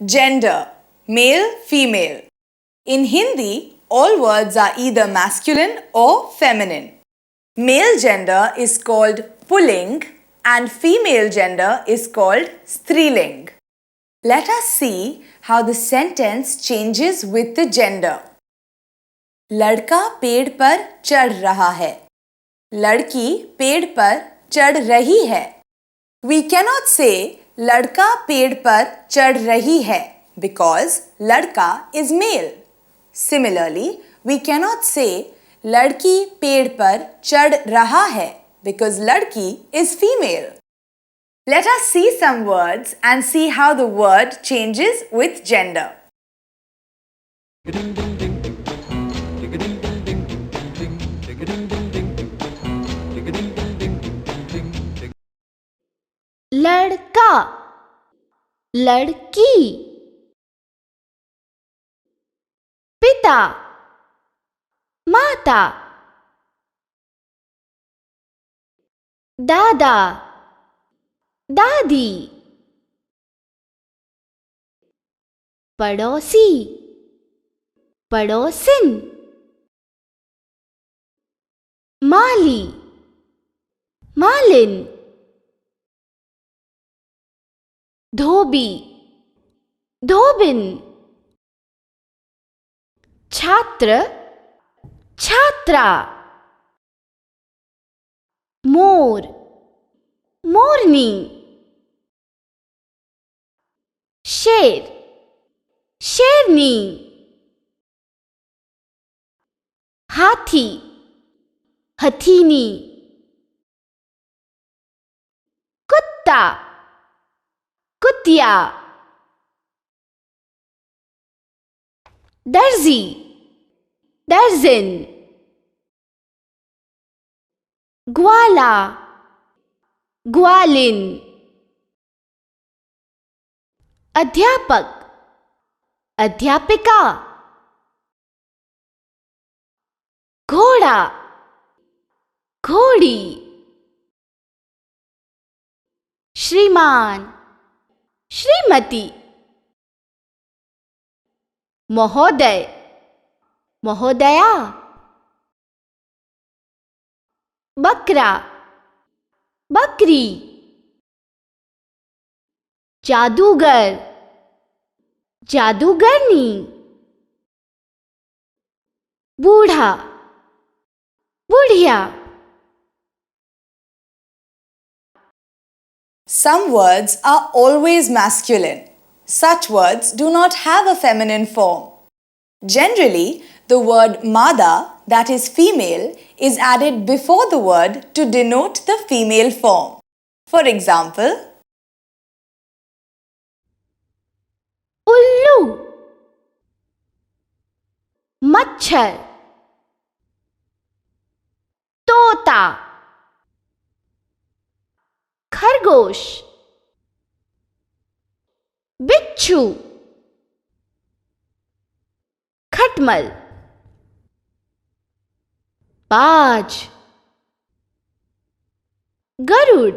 Gender, male, female. In Hindi, all words are either masculine or feminine. Male gender is called pulling and female gender is called striling. Let us see how the sentence changes with the gender. लड़का पेड़ पर चढ़ रहा है. लड़की पेड़ पर चढ़ रही है. We cannot say लड़का पेड़ पर चढ़ रही है because लड़का is male. Similarly, we cannot say लड़की पेड़ पर चढ़ रहा है because लड़की is female. Let us see some words and see how the word changes with gender. लड़का, लड़की, पिता, माता, दादा, दादी, पड़ोसी, पड़ोसिन, माली, मालिन, धोबी, धोबिन, छात्र, छात्रा, मोर, मोरनी, शेर, शेरनी, हाथी, हथीनी, कुत्ता, कुतिया, दर्जी, दर्जन, ग्वाला, ग्वालिन, अध्यापक, अध्यापिका, घोड़ा, घोड़ी, श्रीमान, श्रीमती, महोदय, महोदया, बकरा, बकरी, जादूगर, जादूगरनी, बूढ़ा, बुढ़िया. Some words are always masculine. Such words do not have a feminine form. Generally, the word mada, that is female, is added before the word to denote the female form. For example, उल्लू, मच्छर, तोता, खरगोश, बिच्छू, खटमल, बाज, गरुड़,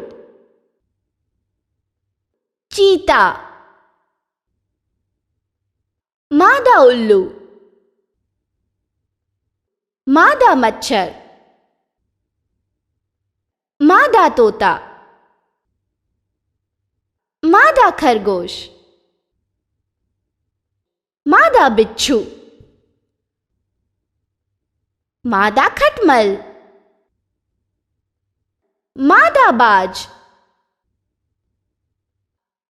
चीता, मादा उल्लू, मादा मच्छर, मादा तोता, मादा खरगोश, मादा बिच्छू, मादा खटमल, मादा बाज,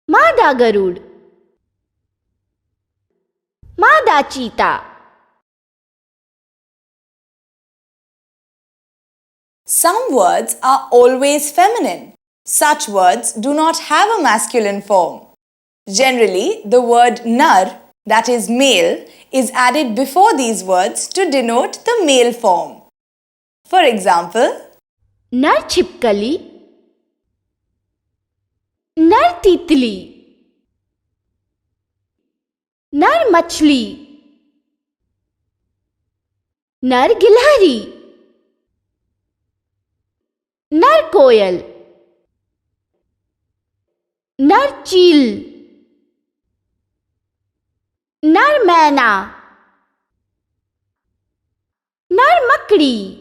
मादा गरुड़, मादा चीता. some words are always feminine. Such words do not have a masculine form. Generally, the word nar, that is male, is added before these words to denote the male form. For example, नर छिपकली, नर तितली, नर मछली, नर गिलहरी, नर कोयल, नर चील, नर मैना, नर मकड़ी,